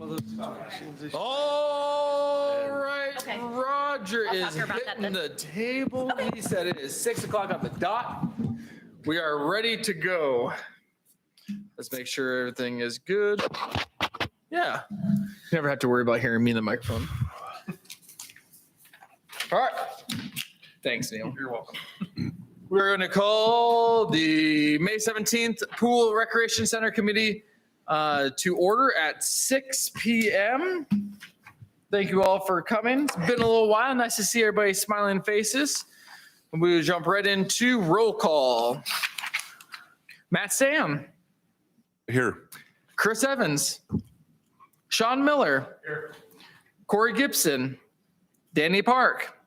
All right, Okay. Roger I'll is talk about that hitting then. the table. He said it is 6 o'clock on the dot. We are ready to go. Let's make sure everything is good. Yeah, never have to worry about hearing me in the microphone. All right. Thanks, Neil. You're welcome. We're going to call the May 17th Pool Recreation Center Committee to order at 6 p.m. Thank you all for coming. It's been a little while. Nice to see everybody's smiling faces. And we will jump right into roll call. Matt Sam. Here. Chris Evans. Sean Miller. Here. Corey Gibson. Danny Park.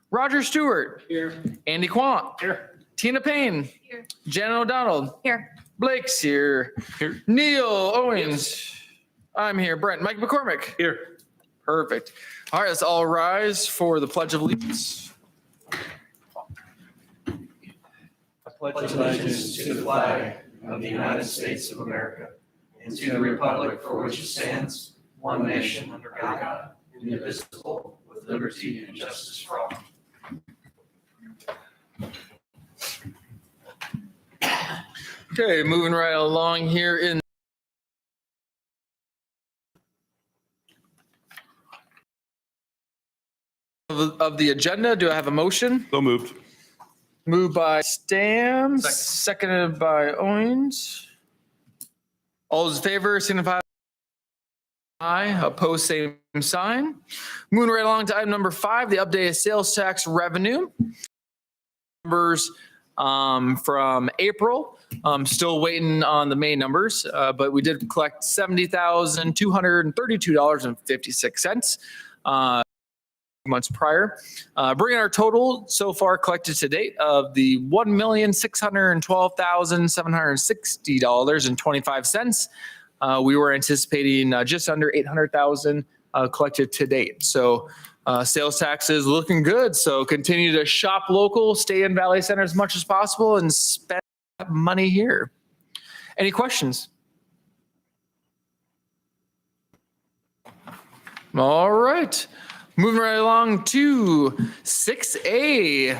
Roger Stewart. Here. Andy Quant. Here. Tina Payne. Here. Jan O'Donnell. Here. Blake's here. Here. Neil Owens. I'm here. Brent. Mike McCormick. Here. Perfect. All right, let's all rise for the Pledge of Allegiance. I pledge allegiance to the flag of the United States of America and to the republic for which it stands, one nation under God, indivisible, with liberty and justice for all. Okay, moving right along here in of the agenda. Do I have a motion? So moved. Moved by Stams, seconded by Owens. All those in favor, signify by aye. Opposed, same sign. Moving right along to item number 5, the updated sales tax revenue. Numbers from April. Still waiting on the May numbers, but we did collect $70,232.56 months prior, bringing our total so far collected to date of the $1,612,760.25. We were anticipating just under $800,000 collected to date. So sales taxes looking good. So continue to shop local, stay in Valley Center as much as possible, and spend money here. Any questions? All right. Moving right along to 6A,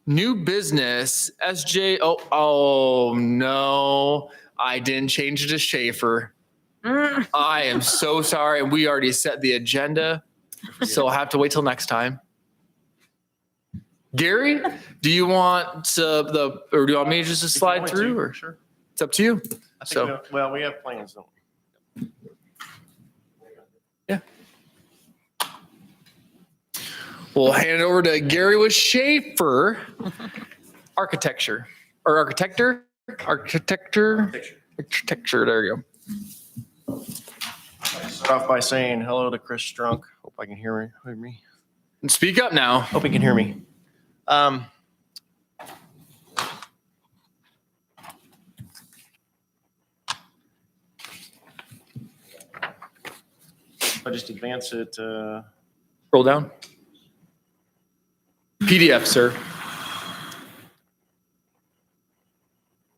new business, SJ. Oh no, I didn't change it to Schaefer. I am so sorry. We already set the agenda, so I'll have to wait till next time. Gary, do you want or do you want me just to slide through? Or Sure. it's up to you. I think we have plans, don't we? Yeah. We'll hand it over to Gary with Schaefer. Architecture. Architecture. There you go. Start off by saying hello to Chris Strunk. Hope I can hear me. Speak up now. Hope you can hear me. If I just advance it, Scroll down. PDF, sir.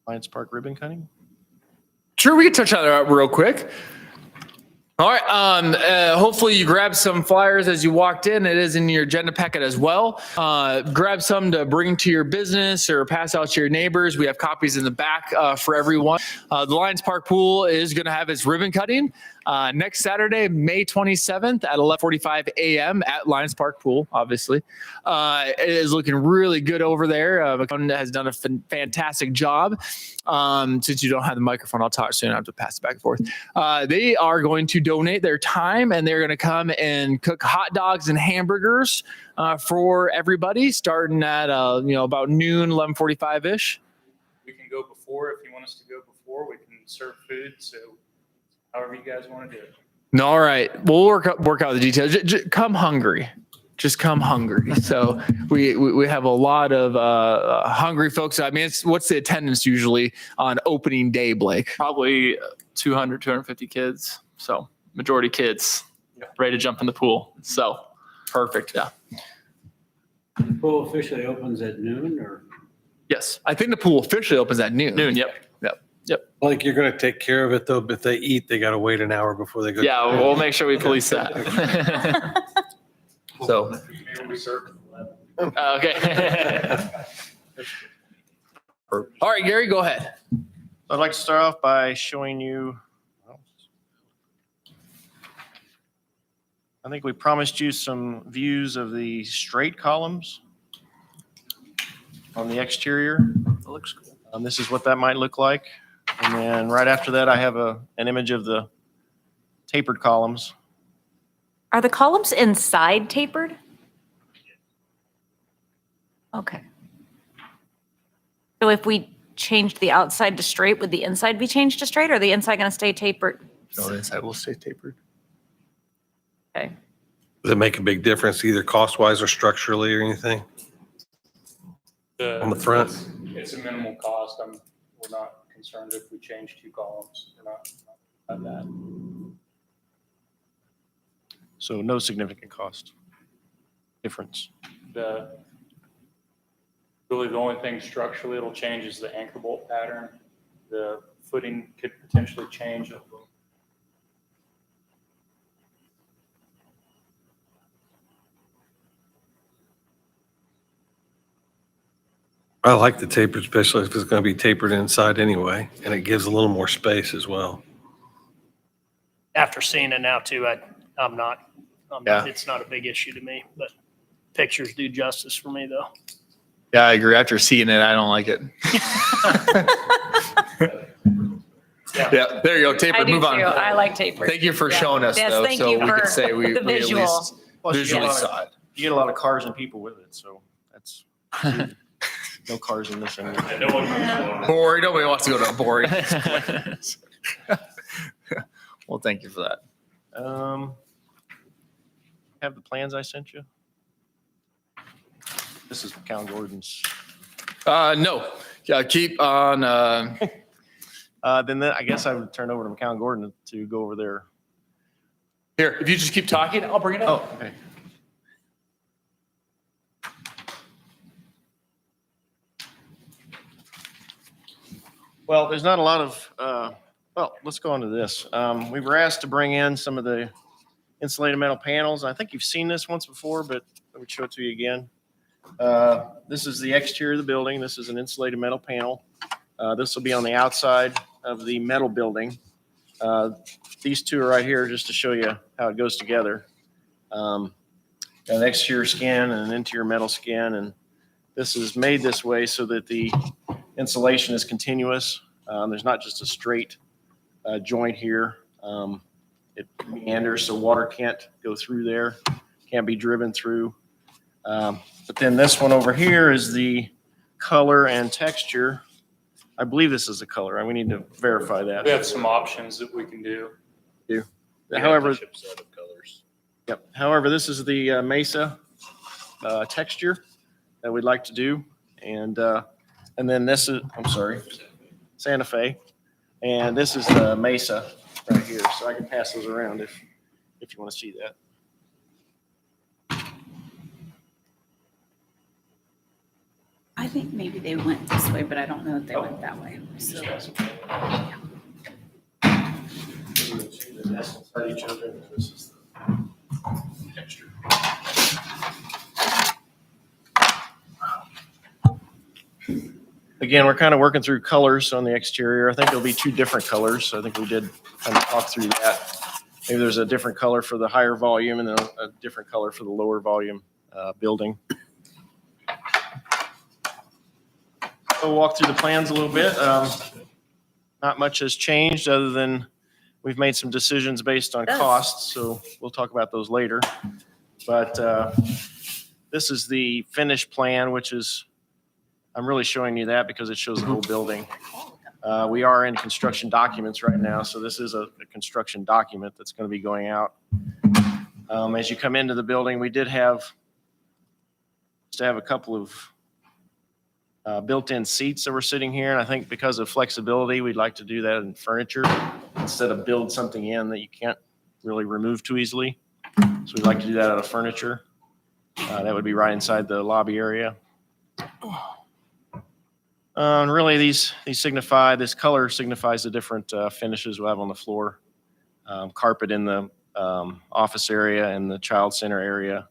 Lions Park ribbon cutting. Sure, we can touch on that real quick. All right. Hopefully you grabbed some flyers as you walked in. It is in your agenda packet as well. Grab some to bring to your business or pass out to your neighbors. We have copies in the back for everyone. The Lions Park Pool is going to have its ribbon cutting next Saturday, May 27th at 11:45 a.m. at Lions Park Pool, obviously. It is looking really good over there. McCone has done a fantastic job. Since you don't have the microphone, I'll talk soon. I have to pass it back and forth. They are going to donate their time, and they're going to come and cook hot dogs and hamburgers for everybody, starting at about noon, 11:45-ish. We can go before if you want us to go before. We can serve food, so however you guys want to do it. All right, we'll work out the details. Just come hungry. Just come hungry. So we have a lot of hungry folks. I mean, what's the attendance usually on opening day, Blake? Probably 200, 250 kids. So majority kids ready to jump in the pool. So Perfect. Yeah. The pool officially opens at noon or? Yes. I think the pool officially opens at noon. noon, yep. Like you're gonna take care of it though, but if they eat, they gotta wait an hour before they go. Yeah, we'll make sure we police that. So, Maybe we serve. okay. All right, Gary, go ahead. I'd like to start off by showing you. I think we promised you some views of the straight columns on the exterior. That looks cool. This is what that might look like. And then right after that, I have an image of the tapered columns. Are the columns inside tapered? Okay. So if we changed the outside to straight, would the inside be changed to straight, or are the inside going to stay tapered? No, the inside will stay tapered. Okay. Does it make a big difference either cost wise or structurally or anything on the front? It's a minimal cost. We're not concerned if we change 2 columns. We're not about that. So no significant cost difference. Really the only thing structurally it'll change is the anchor bolt pattern. The footing could potentially change. I like the tapered, especially if it's gonna be tapered inside anyway, and it gives a little more space as well. After seeing it now too, I'm not, it's not a big issue to me, but pictures do justice for me though. Yeah, I agree. After seeing it, I don't like it. Yeah, there you go. I Tapered. do Move on. too. I like tapered. Thank you for Yeah. showing us, Yes, though, thank so you we for could say we the we at visual. least Plus, you visually get a lot of- saw it. You get a lot of cars and people with it, so that's no cars in this anymore. Boring. Nobody wants to go to a boring. Well, thank you for that. Have the plans I sent you? This is Count Gordon's. No. Yeah, keep on. Then I guess I would turn over to McCown Gordon to go over there. Here, if you just keep talking, I'll bring it up. Oh, okay. Well, there's not a lot of, well, let's go on to this. We were asked to bring in some of the insulated metal panels. I think you've seen this once before, but let me show it to you again. This is the exterior of the building. This is an insulated metal panel. This will be on the outside of the metal building. These two are right here just to show you how it goes together. An exterior skin and an interior metal skin, and this is made this way so that the insulation is continuous. There's not just a straight joint here. It meanders so water can't go through there, can't be driven through. But then this one over here is the color and texture. I believe this is the color. We need to verify that. We have some options that we can do. However, yep. However, this is the Mesa texture that we'd like to do, and then this is, I'm sorry, Santa Fe, and this is the Mesa right here. So I can pass those around if you want to see that. I think maybe they went this way, but I don't know if they went that way. So, Each other. This is the texture. Again, we're kind of working through colors on the exterior. I think there'll be 2 different colors. So I think we did kind of talk through that. Maybe there's a different color for the higher volume and then a different color for the lower volume building. We'll walk through the plans a little bit. Not much has changed other than we've made some decisions based on costs, so we'll talk about those later. But this is the finished plan, which is, I'm really showing you that because it shows the whole building. We are in construction documents right now, so this is a construction document that's going to be going out. As you come into the building, we did have a couple of built-in seats that were sitting here, and I think because of flexibility, we'd like to do that in furniture instead of build something in that you can't really remove too easily. So we'd like to do that out of furniture. That would be right inside the lobby area. And really, these signify, this color signifies the different finishes we'll have on the floor. Carpet in the office area and the child center area.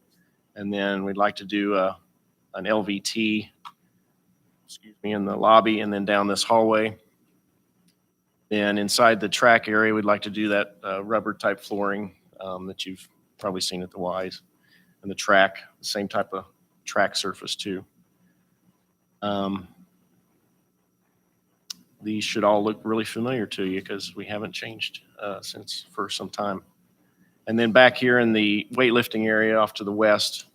And then we'd like to do an LVT, in the lobby and then down this hallway. Then inside the track area, we'd like to do that rubber type flooring that you've probably seen at the Y's. And the track, the same type of track surface too. These should all look really familiar to you because we haven't changed since for some time. And then back here in the weightlifting area off to the west,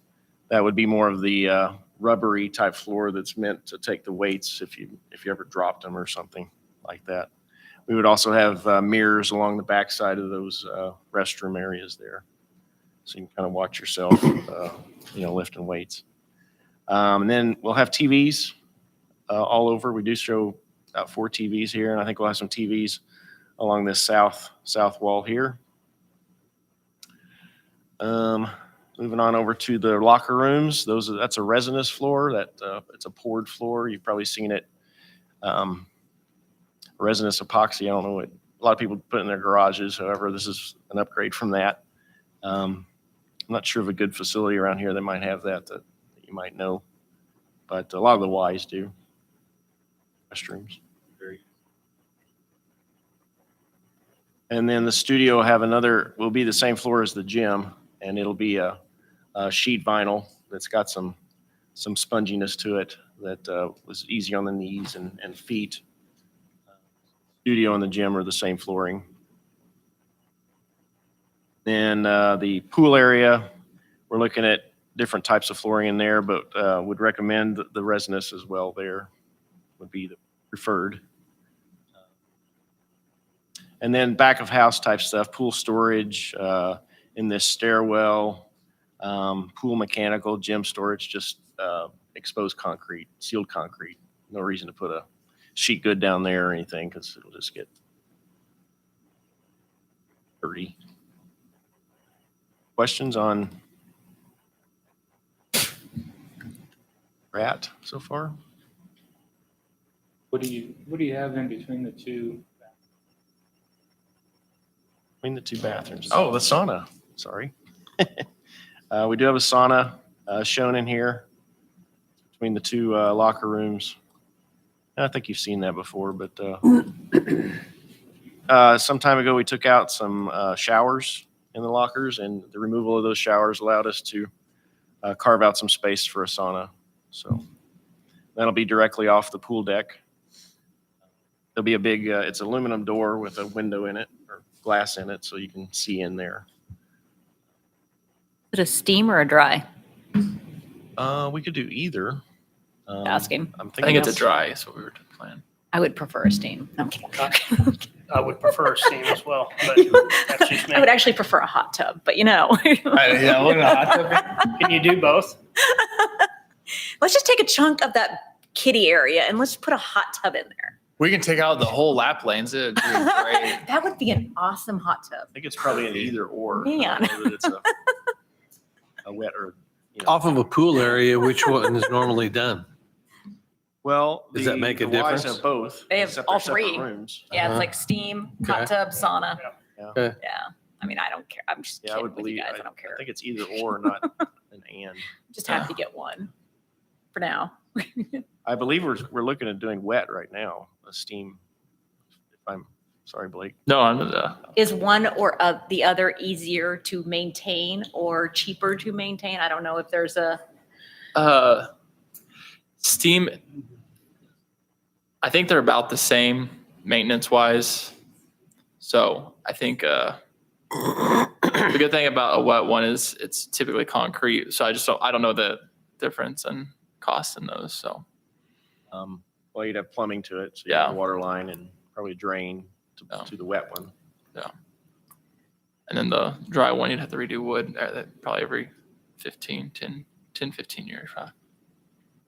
that would be more of the rubbery type floor that's meant to take the weights if you ever dropped them or something like that. We would also have mirrors along the backside of those restroom areas there. So you can kind of watch yourself, lifting weights. And then we'll have TVs all over. We do show about 4 TVs here, and I think we'll have some TVs along this south wall here. Moving on over to the locker rooms. That's a resinous floor. It's a poured floor. You've probably seen it. Resinous epoxy. I don't know what a lot of people put in their garages. However, this is an upgrade from that. I'm not sure of a good facility around here that might have that you might know, but a lot of the Ys do. Restrooms. And then the studio will be the same floor as the gym, and it'll be a sheet vinyl that's got some sponginess to it that was easy on the knees and feet. Studio and the gym are the same flooring. Then the pool area, we're looking at different types of flooring in there, but would recommend the resinous as well there would be the preferred. And then back of house type stuff, pool storage in this stairwell, pool mechanical, gym storage, just exposed concrete, sealed concrete. No reason to put a sheet good down there or anything because it'll just get dirty. Questions on RAT so far? What do you have in between the two? Between the 2 bathrooms. Oh, the sauna. Sorry. We do have a sauna shown in here between the 2 locker rooms. I think you've seen that before, but some time ago we took out some showers in the lockers, and the removal of those showers allowed us to carve out some space for a sauna. So that'll be directly off the pool deck. There'll be a big, it's aluminum door with a window in it or glass in it so you can see in there. Is it a steam or a dry? We could do either. Asking. I'm I thinking think it's a dry, is what we were planning. I would prefer a steam. No, I'm kidding. I would prefer a steam as well, but that's just me. I would actually prefer a hot tub, but Yeah, look at hot tub. Can you do both? let's just take a chunk of that kiddie area and let's put a hot tub in there. We can take out the whole lap lanes. It'd be great. That would be an awesome hot tub. I think it's probably an either or. Man. I don't know that it's a wet or, Off of a pool area, which one is normally done? Well, Does that make a the Ys difference? have both. They have except all they're separate 3. rooms. Yeah, Uh-huh. it's like steam, hot Okay. tub, sauna. Yeah. Okay. Yeah. I mean, I don't care. I'm just Yeah, I kidding would with you believe, guys. I don't care. I think it's either or, not an and. Just have to get one for now. I believe we're looking at doing wet right now, a steam. If I'm sorry, Blake. No, I'm Is one or the other easier to maintain or cheaper to maintain? I don't know if there's a. Steam. I think they're about the same maintenance wise. So I think the good thing about a wet one is it's typically concrete. So I don't know the difference in cost in those. So Well, you'd have plumbing to it, so you Yeah. have a water line and probably drain Yeah. to the wet one. and then the dry one you'd have to redo wood probably every 10, 15 years. Right?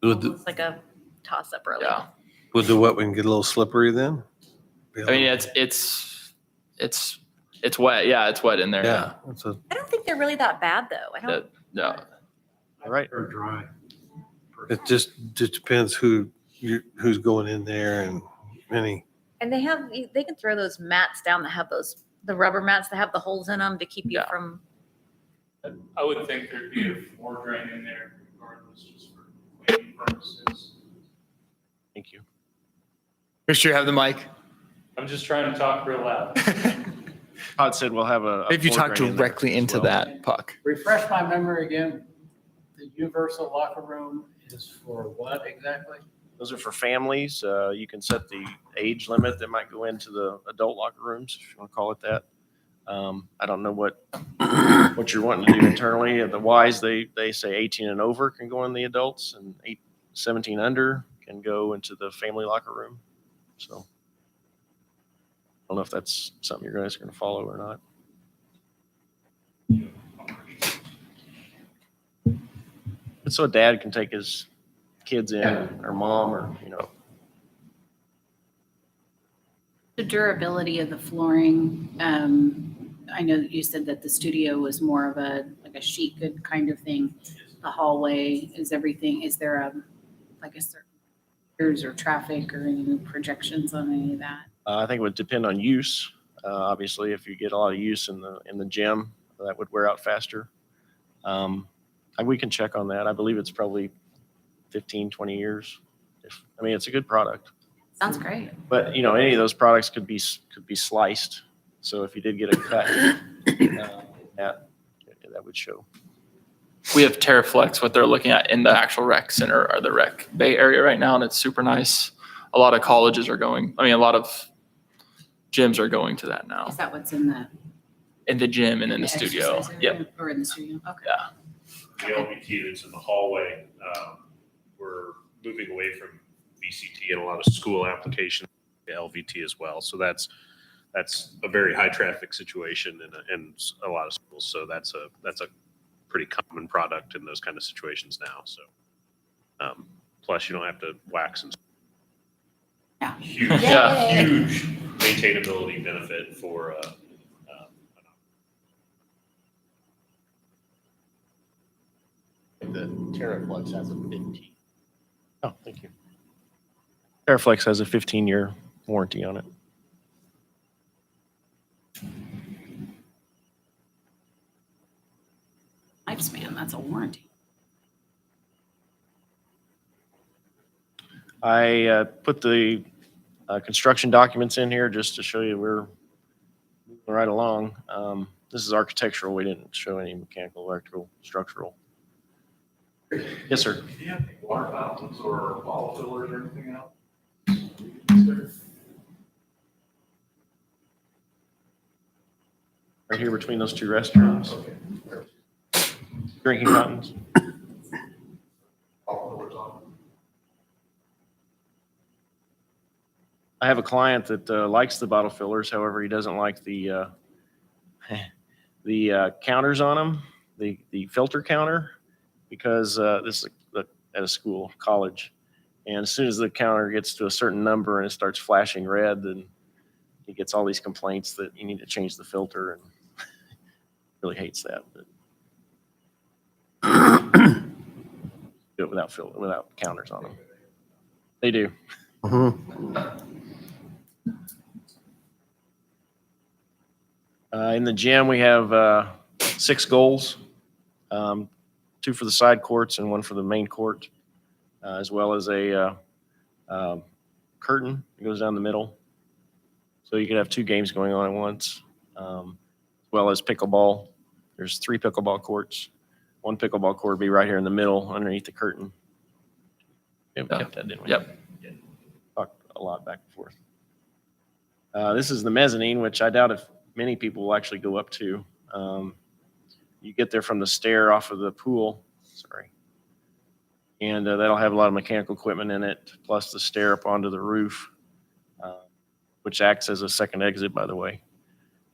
It's like a toss up really. Yeah. Would the wet one get a little slippery then? I mean, it's wet. Yeah, it's wet in there. Yeah. It's a, I don't think they're really that bad though. I Yeah. don't. No. All right. it just depends who who's going in there and any. And they can throw those mats down that have the rubber mats that have the holes in them to keep you Yeah. from. I would think there'd be a floor drain in there regardless, just for cleaning purposes. Thank you. Chris, you have the mic. I'm just trying to talk real loud. Todd said we'll have a. If you floor talk drain in there directly as into well. that puck. Refresh my memory again. The universal locker room is for what exactly? Those are for families. You can set the age limit that might go into the adult locker rooms, if you want to call it that. I don't know what you're wanting to do internally. At the Wise, they say 18 and over can go in the adults, and 17 under can go into the family locker room. So I don't know if that's something you guys are going to follow or not. But so dad can take his kids in, or mom, or, you know. The durability of the flooring, I know that you said that the studio was more of like a sheet good kind of thing. The hallway is there like a certain years or traffic or any projections on any of that? I think it would depend on use. Obviously, if you get a lot of use in the gym, that would wear out faster. We can check on that. I believe it's probably 15, 20 years. It's a good product. Sounds great. But, any of those products could be sliced. So if you did get a cut, that would show. We have TerraFlex, what they're looking at in the actual rec center or the rec bay area right now, and it's super nice. A lot of colleges are going, a lot of gyms are going to that now. Is that what's in the Gym and in the studio. exercise area? Yep. Or in the studio? Okay. Yeah. The LVT that's in the hallway, we're moving away from VCT and a lot of school applications to LVT as well. So that's a very high traffic situation in a lot of schools. So that's a pretty common product in those kind of situations now. So plus you don't have to wax and Yeah. huge maintainability benefit for The TerraFlex has a 15. Oh, thank you. TerraFlex has a 15-year warranty on it. Lifespan, that's a warranty. I put the construction documents in here just to show you we're moving right along. This is architectural. We didn't show any mechanical, electrical, structural. Yes, sir. Do you have any water fountains or bottle fillers or anything else? Right here between those two restrooms. Drinking fountains. I have a client that likes the bottle fillers. However, he doesn't like the counters on them, the filter counter, because this is at a school, college. And as soon as the counter gets to a certain number and it starts flashing red, then he gets all these complaints that you need to change the filter, and really hates that. But do it without counters on them. They do. In the gym, we have 6 goals, 2 for the side courts and 1 for the main court, as well as a curtain that goes down the middle. So you could have 2 games going on at once, as well as pickleball. There's 3 pickleball courts. 1 pickleball court would be right here in the middle underneath the curtain. Yeah, we kept that, didn't we? Yep. Talked a lot back and forth. This is the mezzanine, which I doubt if many people will actually go up to. You get there from the stair off of the pool. Sorry. And that'll have a lot of mechanical equipment in it, plus the stair up onto the roof, which acts as a second exit, by the way,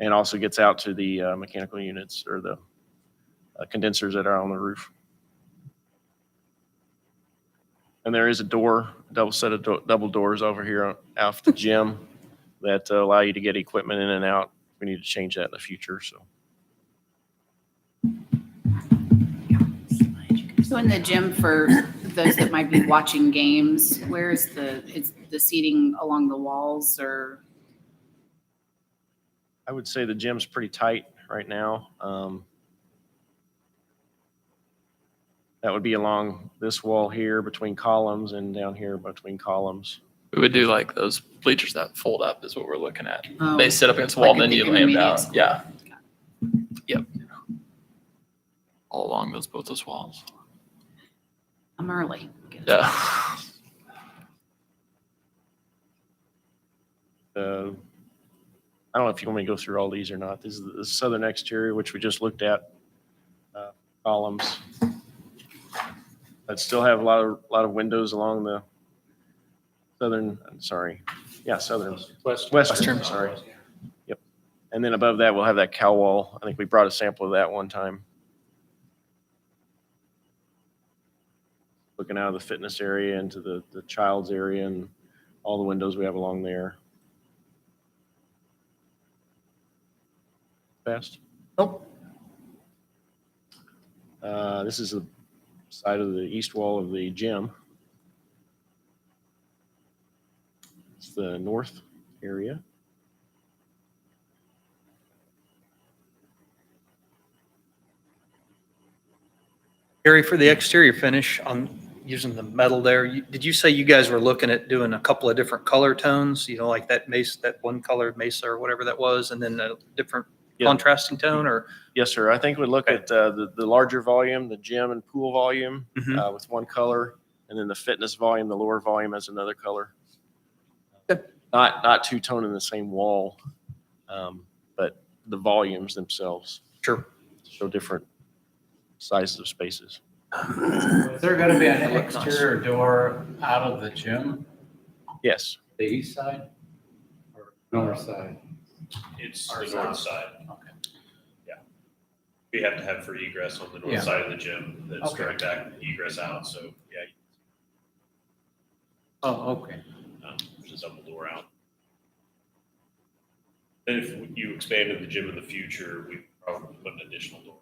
and also gets out to the mechanical units or the condensers that are on the roof. And there is a door, double set of double doors over here off the gym that allow you to get equipment in and out. We need to change that in the future. So in the gym for those that might be watching games, is the seating along the walls or? I would say the gym's pretty tight right now. That would be along this wall here between columns and down here between columns. We would do like those bleachers that fold up is what we're looking at. Oh, They sit up against the wall like and then at the you lay them down. intermediate Yeah. Yep. All along both those walls. I'm early. Yeah. I don't know if you want me to go through all these or not. This is the southern exterior, which we just looked at. Columns. That still have a lot of windows along the southern, western, sorry. Yep. And then above that, we'll have that cow wall. I think we brought a sample of that one time. Looking out of the fitness area into the child's area and all the windows we have along there. Fast? Nope. This is the side of the east wall of the gym. It's the north area. Gary, for the exterior finish on using the metal there, did you say you guys were looking at doing a couple of different color tones? You know, like that mesa, that one color mesa or whatever that was, and then a different contrasting tone, or? Yes, sir. I think we'd look at the larger volume, the gym and pool volume with one color, and then the fitness volume, the lower volume as another color. Not two-tone in the same wall, but the volumes themselves. Sure. Show different sizes of spaces. Is there gonna be an exterior door out of the gym, Yes. the east side or north side? It's Our the north side. side. Okay. We have to have for egress on the north Yeah. side of the gym. That's Okay. direct egress out. So yeah, Oh, okay. there's a double door out. Then if you expanded the gym in the future, we probably put an additional door.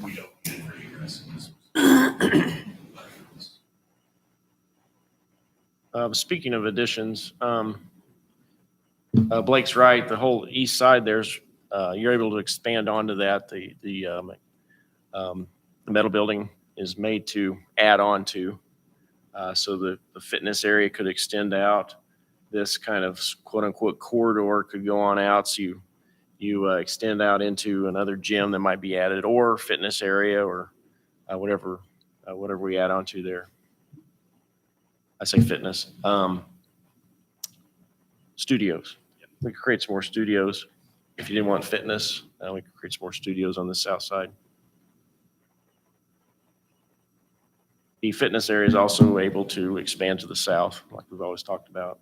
We don't need it for egress in this. Speaking of additions, Blake's right. The whole east side, you're able to expand onto that. The metal building is made to add on to, so the fitness area could extend out. This kind of quote unquote corridor could go on out. So you extend out into another gym that might be added, or fitness area, or whatever we add onto there. I say fitness. Studios. We could create some more studios. If you didn't want fitness, we could create some more studios on the south side. The fitness area is also able to expand to the south, like we've always talked about.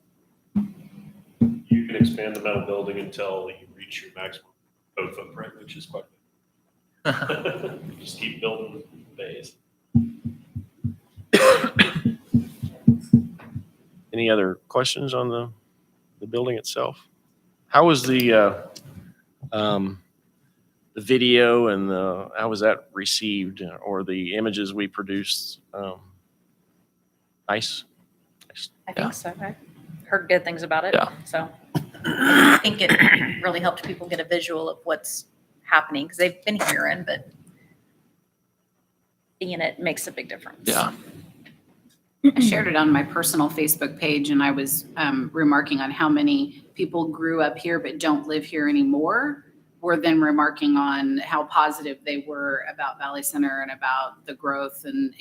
You can expand the metal building until you reach your maximum code footprint, which is quite big. Just keep building bays. Any other questions on the building itself? How was the video and how was that received, or the images we produced? Nice. I think so. I heard good things about it. Yeah. So I think it really helped people get a visual of what's happening because they've been hearing, but seeing it makes a big difference. Yeah. I shared it on my personal Facebook page, and I was remarking on how many people grew up here but don't live here anymore, were then remarking on how positive they were about Valley Center and about the growth and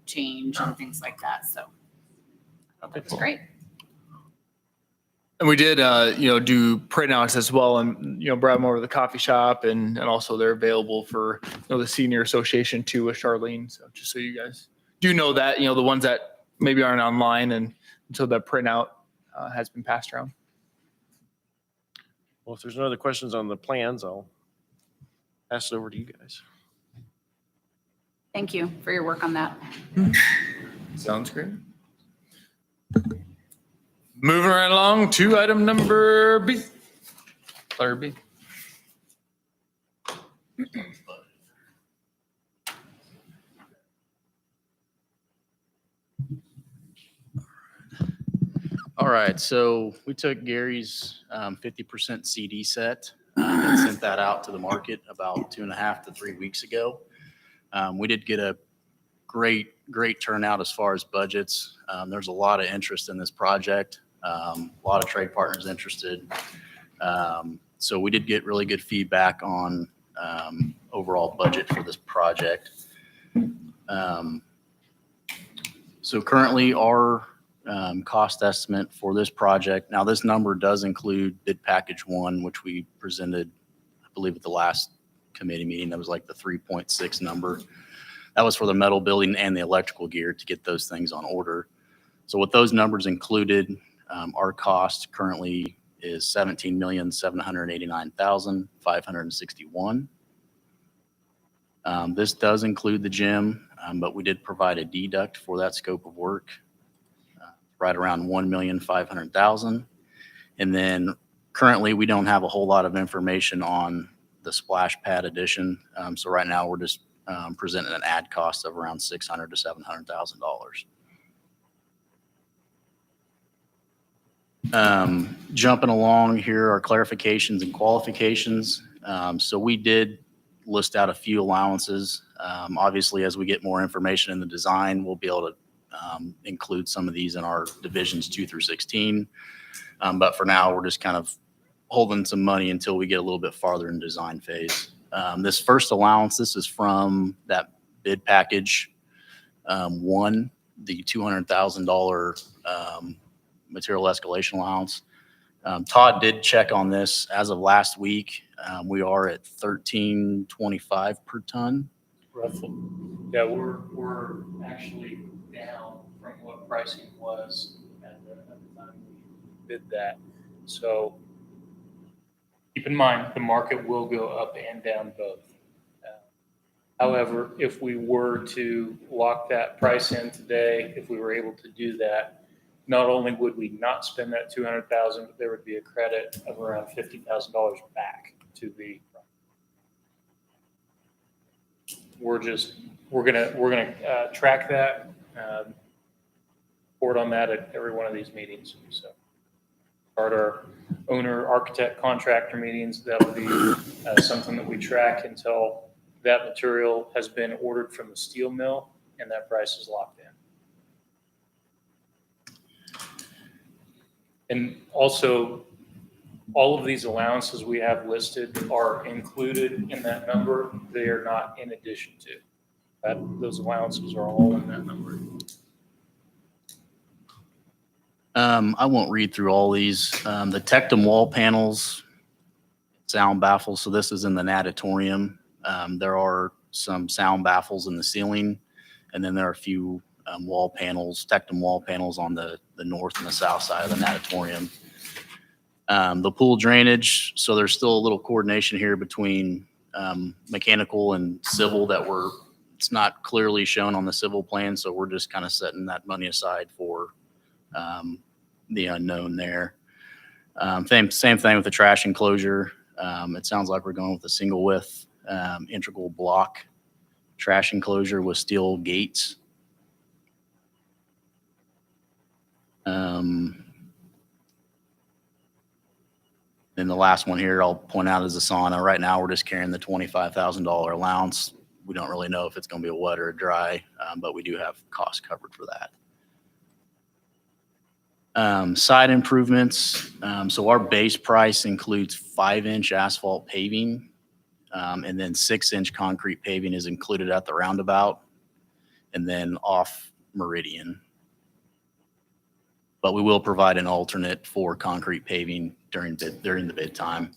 change and things like that. So I thought that was great. And we did, do printouts as well, and brought them over to the coffee shop, and also they're available for the senior association too with Charlene. So just so you guys do know that, the ones that maybe aren't online, and until that printout has been passed around. Well, if there's no other questions on the plans, I'll pass it over to you guys. Thank you for your work on that. Sounds great. Moving right along to item number B. Letter B. right, so we took Gary's 50% CD set and sent that out to the market about 2.5 to 3 weeks ago. We did get a great turnout as far as budgets. There's a lot of interest in this project, a lot of trade partners interested. So we did get really good feedback on overall budget for this project. So currently our cost estimate for this project, now this number does include bid package 1, which we presented, I believe, at the last committee meeting. That was like the 3.6 number. That was for the metal building and the electrical gear to get those things on order. So with those numbers included, our cost currently is $17,789,561. This does include the gym, but we did provide a deduct for that scope of work, right around $1,500,000. And then currently we don't have a whole lot of information on the splash pad addition. So right now we're just presenting an ad cost of around $600,000 to $700,000. Jumping along here are clarifications and qualifications. So we did list out a few allowances. Obviously, as we get more information in the design, we'll be able to include some of these in our divisions 2 through 16. But for now, we're just kind of holding some money until we get a little bit farther in design phase. This first allowance, this is from that bid package 1, the $200,000 material escalation allowance. Todd did check on this as of last week. We are at $13.25 per ton. Roughly. Yeah, we're actually down from what pricing was at the time we bid that. So keep in mind, the market will go up and down both. However, if we were to lock that price in today, if we were able to do that, not only would we not spend that $200,000, but there would be a credit of around $50,000 back to the. We're gonna track that, report on that at every one of these meetings. So start our owner, architect, contractor meetings. That'll be something that we track until that material has been ordered from the steel mill and that price is locked in. And also, all of these allowances we have listed are included in that number. They are not in addition to that. Those allowances are all in that number. I won't read through all these. The Tectum wall panels, sound baffles. So this is in the natatorium. There are some sound baffles in the ceiling, and then there are a few wall panels, Tectum wall panels on the north and the south side of the natatorium. The pool drainage, so there's still a little coordination here between mechanical and civil that it's not clearly shown on the civil plan, so we're just kind of setting that money aside for the unknown there. Same thing with the trash enclosure. It sounds like we're going with a single width integral block trash enclosure with steel gates. Then the last one here I'll point out is the sauna. Right now we're just carrying the $25,000 allowance. We don't really know if it's going to be a wet or a dry, but we do have costs covered for that. Side improvements. So our base price includes 5-inch asphalt paving, and then 6-inch concrete paving is included at the roundabout and then off Meridian. But we will provide an alternate for concrete paving during the bid time.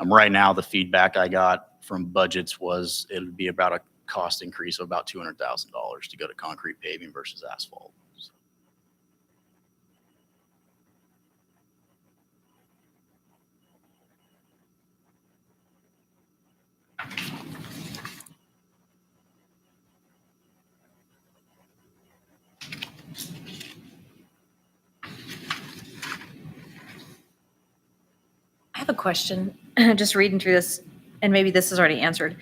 Right now, the feedback I got from budgets was it would be about a cost increase of about $200,000 to go to concrete paving versus asphalt. I have a question, just reading through this, and maybe this is already answered.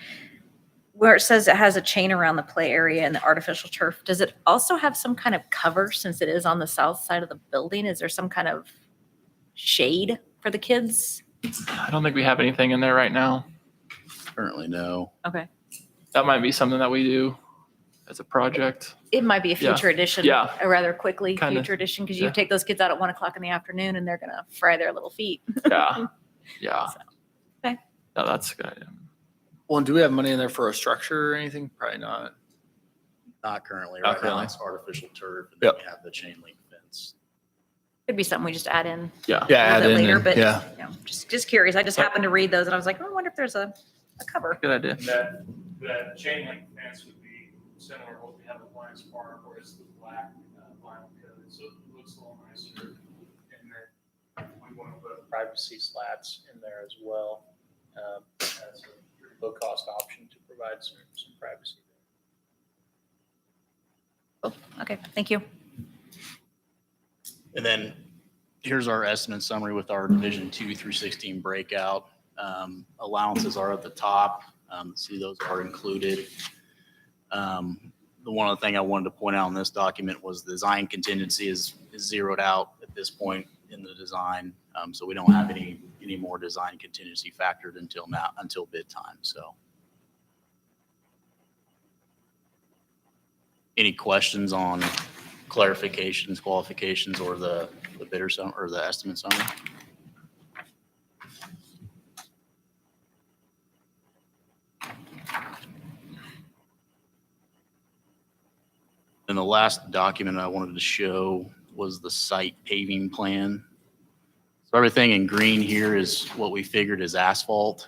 where it says it has a chain around the play area and the artificial turf, does it also have some kind of cover since it is on the south side of the building? Is there some kind of shade for the kids? I don't think we have anything in there right now. Currently, no. Okay. That might be something that we do as a project. It might be a future edition, Yeah. a rather quickly Kinda. future edition, because you Yeah. take those kids out at 1 o'clock in the afternoon and they're gonna fry their little feet. Yeah. Yeah. So, okay. No, that's a good. Idea. Well, do we have money in there for a structure or anything? Probably not. Not currently. Not Right now, currently. it's artificial turf, and then Yep. we have the chain link fence. Could be something we just add in Yeah. Yeah, a little add bit in later, and- but yeah. you know, just curious. I just happened to read those and I was like, oh, I wonder if there's a cover. Good idea. That chain link fence would be similar to what we have at Lions Park, where it's the black vinyl coated, so it looks a little nicer. And then we want to put privacy slats in there as well, as a pretty low cost option to provide some privacy. Cool. Okay, thank you. And then here's our estimate summary with our Division 2 through 16 breakout. Allowances are at the top. See, those are included. The one other thing I wanted to point out in this document was the design contingency is zeroed out at this point in the design. So we don't have any more design contingency factored until bid time. So any questions on clarifications, qualifications, or the bidder or the estimate summary? And the last document I wanted to show was the site paving plan. So everything in green here is what we figured is asphalt.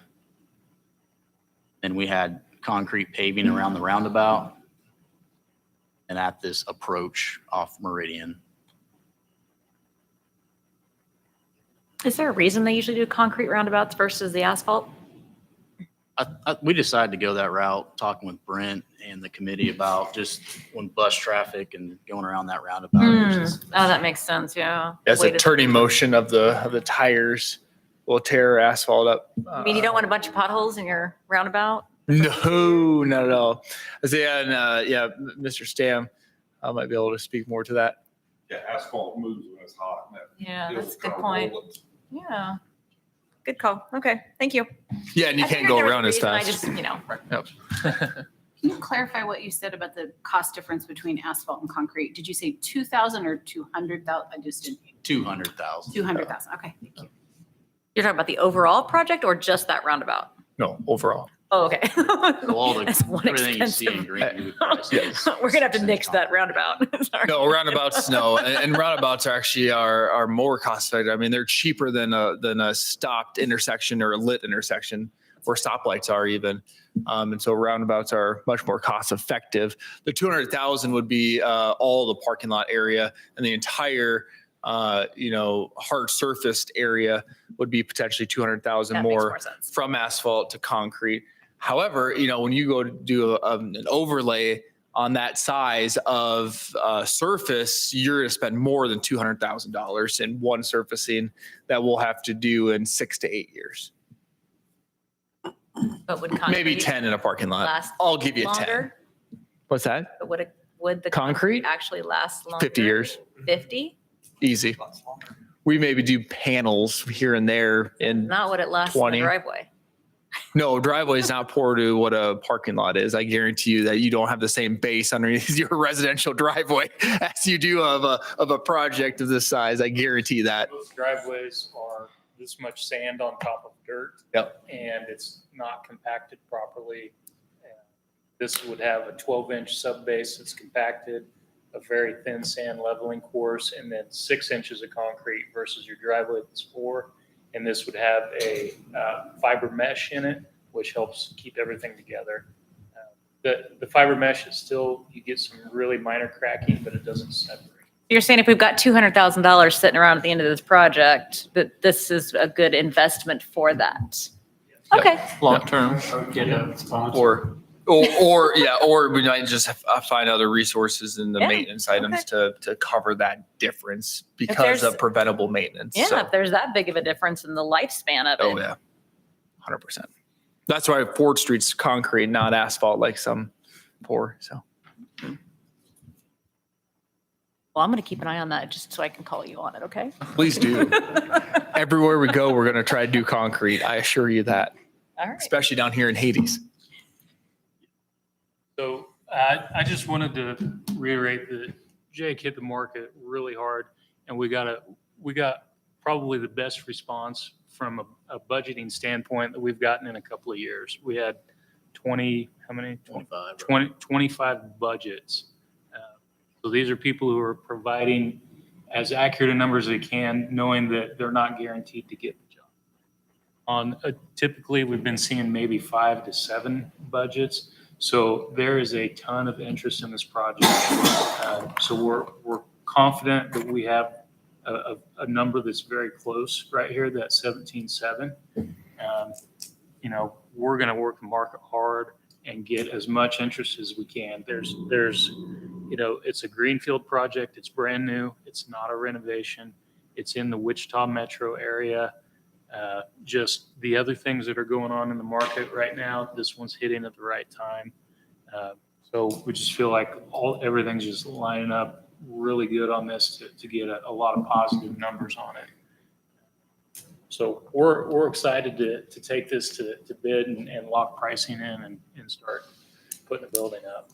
And we had concrete paving around the roundabout and at this approach off Meridian. Is there a reason they usually do concrete roundabouts versus the asphalt? We decided to go that route, talking with Brent and the committee about just when bus traffic and going around that roundabout. Oh, that makes sense, yeah. As Way a to- turning motion of the tires will tear asphalt up. I mean, you don't want a bunch of potholes in your roundabout? No, not at all. I say, Mr. Stam might be able to speak more to that. Yeah, asphalt moves when it's hot. and that Yeah, feels that's a good kind of point. rolling. Yeah. Good call. Okay, thank you. Yeah, and you I can't figured go there was a around as reason, I fast. just, Can you clarify what you said about the cost difference between asphalt and concrete? Did you say 2,000 or 200,000? I just didn't. 200,000. 200,000. Okay, thank you. You're talking about the overall project or just that roundabout? No, overall. Oh, okay. So all the, That's one everything you see in expensive. green. we would price Yes. We're gonna have to nix that roundabout. Sorry. No, roundabouts, no. And roundabouts are actually are more cost effective. I mean, they're cheaper than a stopped intersection or a lit intersection, or stoplights are even. And so roundabouts are much more cost effective. The 200,000 would be all the parking lot area, and the entire hard surfaced area would be potentially 200,000 That makes more more sense. from asphalt to concrete. However, when you go to do an overlay on that size of surface, you're going to spend more than $200,000 in one surfacing that we'll have to do in 6 to 8 years. But would Maybe concrete 10 in a parking lot. last I'll give you 10. longer? What's that? But would the Concrete? actually last longer? 50 years. 50? Easy. We maybe do panels here and there. And Not what it lasts in 20. the driveway. no, driveway is not poor to what a parking lot is. I guarantee you that you don't have the same base underneath your residential driveway as you do of a project of this size. I guarantee that. Those driveways are this much sand on top of dirt. Yep. And it's not compacted properly. And this would have a 12-inch sub base that's compacted, a very thin sand leveling course, and then 6 inches of concrete versus your driveway that's 4. And this would have a fiber mesh in it, which helps keep everything together. The fiber mesh is still, you get some really minor cracking, but it doesn't separate. You're saying if we've got $200,000 sitting around at the end of this project, that this is a good investment for that? Okay. Long term. Or we might just find other resources in the Yeah, maintenance items to cover that difference because there's- of preventable maintenance. Yeah, So- if there's that big of a difference in the lifespan of it. Oh yeah, 100%. That's why Ford Street's concrete, not asphalt like some pour. So Well, I'm going to keep an eye on that just so I can call you on it, okay? please do. Everywhere we go, we're going to try to do concrete. I assure you that, All right. especially down here in Hades. So I just wanted to reiterate that Jake hit the market really hard, and we got probably the best response from a budgeting standpoint that we've gotten in a couple of years. We had 25 budgets. So these are people who are providing as accurate a number as they can, knowing that they're not guaranteed to get the job. Typically, we've been seeing maybe 5 to 7 budgets. So there is a ton of interest in this project. So we're confident that we have a number that's very close right here, that 17.7. We're going to work the market hard and get as much interest as we can. There's it's a greenfield project. It's brand new. It's not a renovation. It's in the Wichita metro area. Just the other things that are going on in the market right now, this one's hitting at the right time. So we just feel like everything's just lining up really good on this to get a lot of positive numbers on it. So we're excited to take this to bid and lock pricing in and start putting the building up.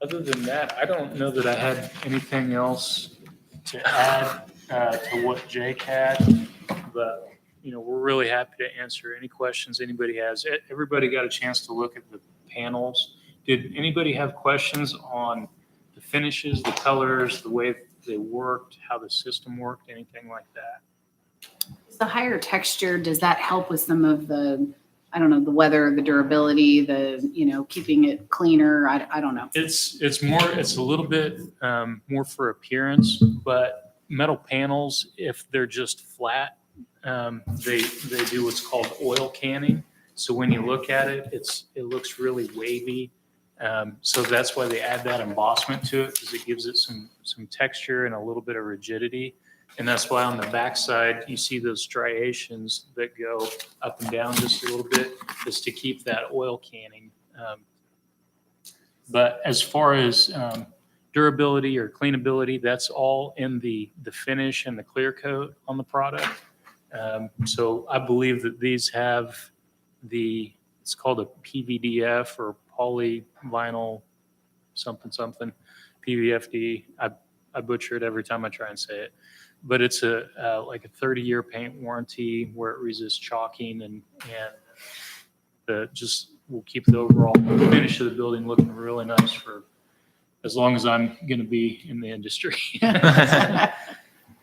Other than that, I don't know that I had anything else to add to what Jake had, but we're really happy to answer any questions anybody has. Everybody got a chance to look at the panels. Did anybody have questions on the finishes, the colors, the way they worked, how the system worked, anything like that? The higher texture, does that help with some of the, I don't know, the weather, the durability, the, keeping it cleaner? I don't know. It's a little bit more for appearance, but metal panels, if they're just flat, they do what's called oil canning. So when you look at it, it looks really wavy. So that's why they add that embossment to it, because it gives it some texture and a little bit of rigidity. And that's why on the backside, you see those striations that go up and down just a little bit, is to keep that oil canning. But as far as durability or cleanability, that's all in the finish and the clear coat on the product. So I believe that these have it's called a PVDF or polyvinyl something, PVFD. I butcher it every time I try and say it. But it's like a 30-year paint warranty where it resists chalking and will keep the overall finish of the building looking really nice for as long as I'm going to be in the industry.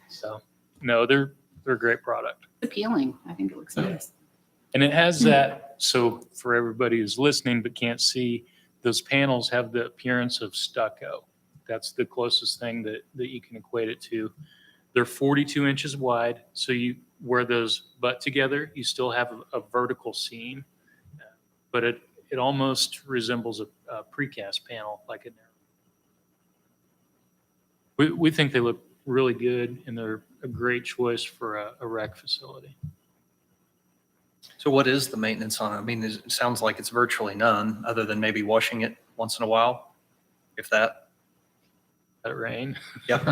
So no, they're a great product. Appealing. I think it looks nice. And it has that, so for everybody who's listening but can't see, those panels have the appearance of stucco. That's the closest thing that you can equate it to. They're 42 inches wide, so where those butt together, you still have a vertical seam, but it almost resembles a precast panel, like it. We think they look really good, and they're a great choice for a rec facility. So what is the maintenance on it? I mean, it sounds like it's virtually none, other than maybe washing it once in a while, if that. Let it rain. Yep.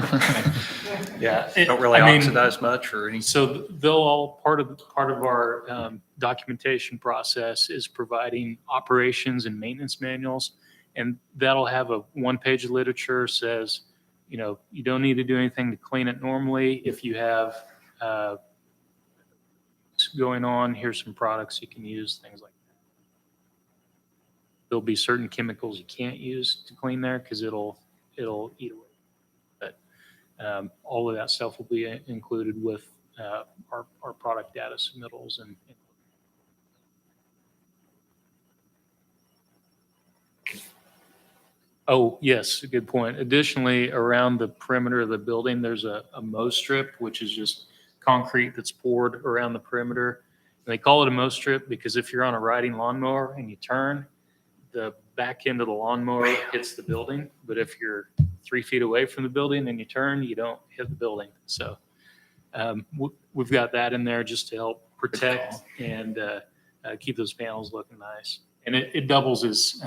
Yeah. Don't really oxidize much or anything. So they'll all part of our documentation process is providing operations and maintenance manuals, and that'll have a one-page literature says, you don't need to do anything to clean it normally. If you have going on, here's some products you can use, things like that. There'll be certain chemicals you can't use to clean there because it'll eat away. But all of that stuff will be included with our product data submittals and oh, yes, a good point. Additionally, around the perimeter of the building, there's a mow strip, which is just concrete that's poured around the perimeter. And they call it a mow strip because if you're on a riding lawnmower and you turn, the back end of the lawnmower hits the building. But if you're 3 feet away from the building and you turn, you don't hit the building. So we've got that in there just to help protect and keep those panels looking nice. And it doubles as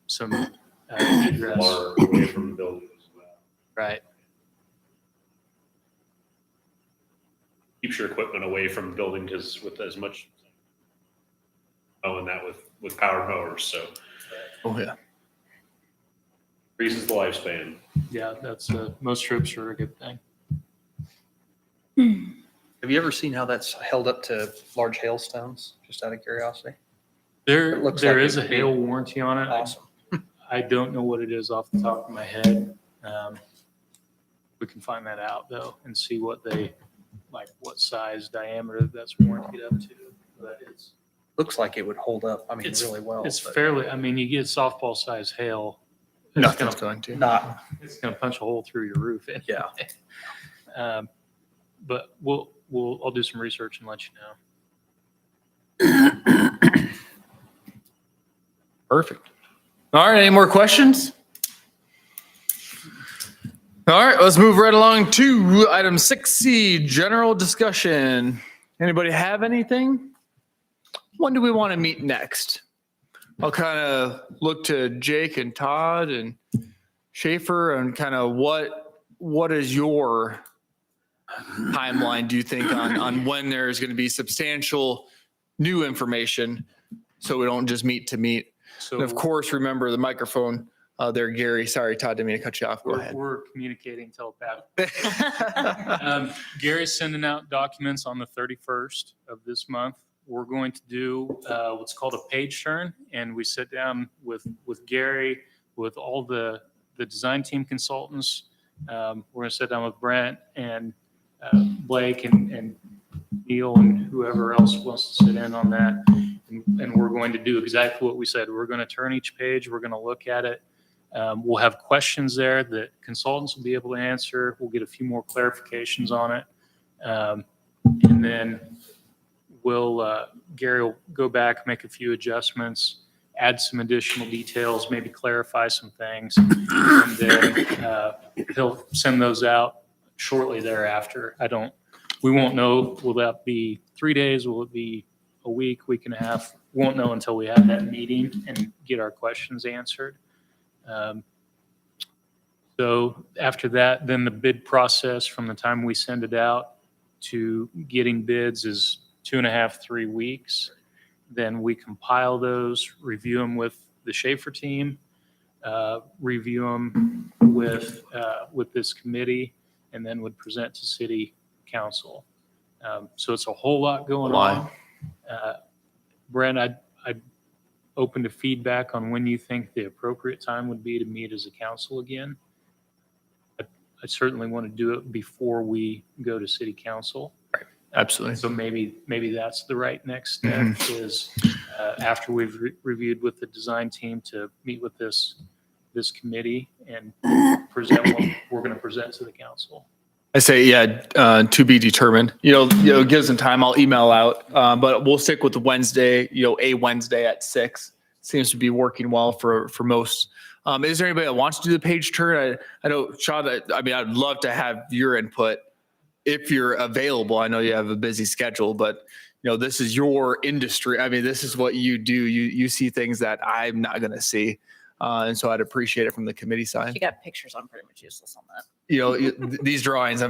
some egress. Far away from the building as well. Right. Keeps your equipment away from the building because with as much, and that with power mowers, so Oh, yeah. increases the lifespan. Yeah, that's most trips are a good thing. Have you ever seen how that's held up to large hailstones, just out of curiosity? There It looks there like is a it'd be hail warranty on it. Awesome. I don't know what it is off the top of my head. We can find that out though and see what what size diameter that's warranted up to. But Looks like it would hold up, I mean, It's- really well. it's but fairly, I mean, you get softball size hail. Nothing's going to. Not, It's gonna punch a hole through your roof. yeah. But I'll do some research and let you know. Perfect. All right, any more questions? All right, let's move right along to item 6C, general discussion. Anybody have anything? When do we want to meet next? I'll kind of look to Jake and Todd and Schaefer and kind of what is your timeline, do you think, on when there's going to be substantial new information so we don't just meet to meet? So And of course, remember the microphone there, Gary. Sorry, Todd, didn't mean to cut you off. Go ahead. we're communicating telepathically. Gary's sending out documents on the 31st of this month. We're going to do what's called a page turn, and we sit down with Gary, with all the design team consultants. We're going to sit down with Brent and Blake and Neil and whoever else wants to sit in on that. And we're going to do exactly what we said. We're going to turn each page. We're going to look at it. We'll have questions there that consultants will be able to answer. We'll get a few more clarifications on it. And then Gary will go back, make a few adjustments, add some additional details, maybe clarify some things. And then he'll send those out shortly thereafter. We won't know, will that be 3 days? Will it be a week, week and a half? Won't know until we have that meeting and get our questions answered. So after that, then the bid process from the time we send it out to getting bids is 2.5, 3 weeks. Then we compile those, review them with the Schaefer team, review them with this committee, and then would present to city council. So it's a whole lot going on. Brent, I'd open to feedback on when you think the appropriate time would be to meet as a council again. I certainly want to do it before we go to city council. Absolutely. So maybe that's the right next step is after we've reviewed with the design team to meet with this committee and present what we're going to present to the council. I say, yeah, to be determined. It gives them time. I'll email out, but we'll stick with the Wednesday. A Wednesday at 6 seems to be working well for most. Is there anybody that wants to do the page turn? I know, Sean. I'd love to have your input if you're available. I know you have a busy schedule, but this is your industry. This is what you do. You see things that I'm not going to see, and so I'd appreciate it from the committee side. You got pictures. I'm pretty much useless on that. These drawings,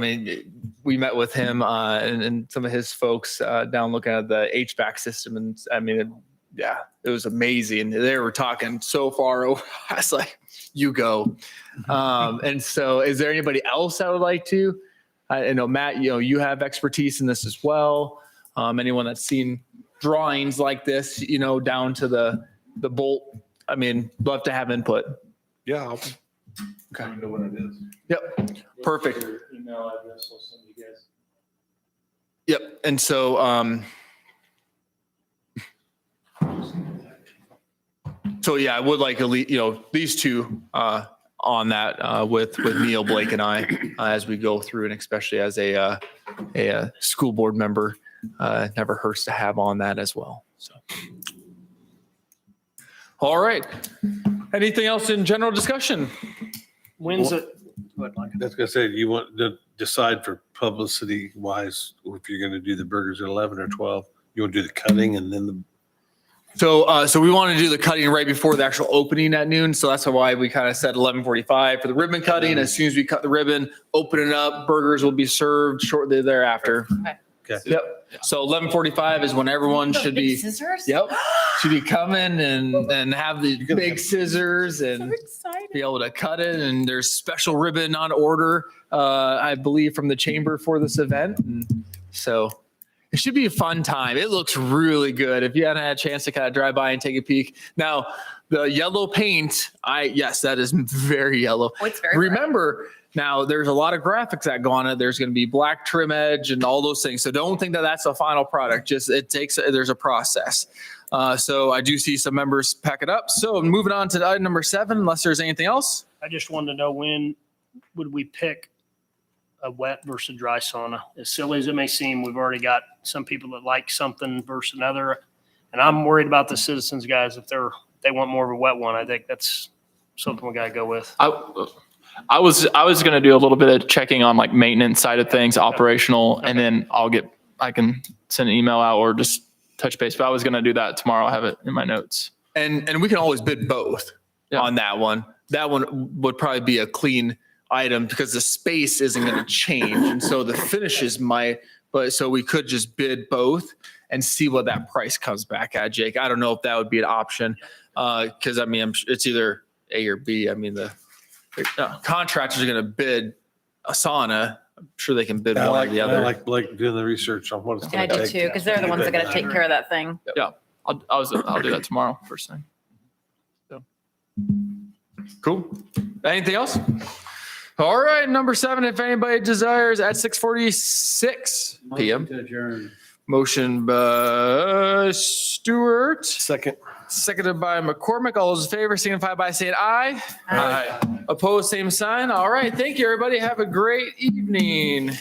we met with him and some of his folks down looking at the HVAC system. And it was amazing. They were talking so far over. I was like, you go. And so is there anybody else that would like to? I know, Matt, you have expertise in this as well. Anyone that's seen drawings like this, down to the bolt. Love to have input. Yeah. Okay. I know what it is. Yep. Perfect. Your email address, I'll send you guys. Yep. And so, I would like these two on that with Neil, Blake, and I as we go through, and especially as a school board member, never hurts to have on that as well. So, all right. Anything else in general discussion? When's it? That's gonna say, you want decide for publicity wise, if you're going to do the burgers at 11 or 12, you want to do the cutting and then the So we want to do the cutting right before the actual opening at noon. So that's why we kind of said 11:45 for the ribbon cutting. As soon as we cut the ribbon, open it up, burgers will be served shortly thereafter. Okay. Yep. So 11:45 is when everyone should be. Scissors? Yep. Should be coming and have the big scissors and be able to cut it. And there's special ribbon on order, I believe, from the chamber for this event. And so it should be a fun time. It looks really good. If you haven't had a chance to kind of drive by and take a peek. Now, the yellow paint, yes, that is very yellow. Oh, it's very bright. Remember, now there's a lot of graphics that go on it. There's going to be black trim edge and all those things. So don't think that that's the final product. Just there's a process. So I do see some members pack it up. So moving on to item number 7, unless there's anything else. I just wanted to know, when would we pick a wet versus dry sauna? As silly as it may seem, we've already got some people that like something versus another. And I'm worried about the citizens guys. If they want more of a wet one, I think that's something we got to go with. I was going to do a little bit of checking on like maintenance side of things, operational, and then I can send an email out or just touch base. But I was going to do that tomorrow. I have it in my notes. And we can always bid both on that one. That one would probably be a clean item because the space isn't going to change. And so the finishes might, but so we could just bid both and see what that price comes back at, Jake. I don't know if that would be an option. Cause I mean, it's either A or B. I mean, the contractors are going to bid a sauna. I'm sure they can bid one or the other. I like Blake doing the research on what it's I going to do take. too, because they're the ones that got to take care of that thing. Yeah. I'll do that tomorrow first thing. Cool. Anything else? All right. Number 7, if anybody desires at 6:46 p.m. To adjourn. Motion by Stewart. Second. Seconded by McCormick. All those in favor signify by saying aye. Aye. Opposed, same sign. All right. Thank you, everybody. Have a great evening.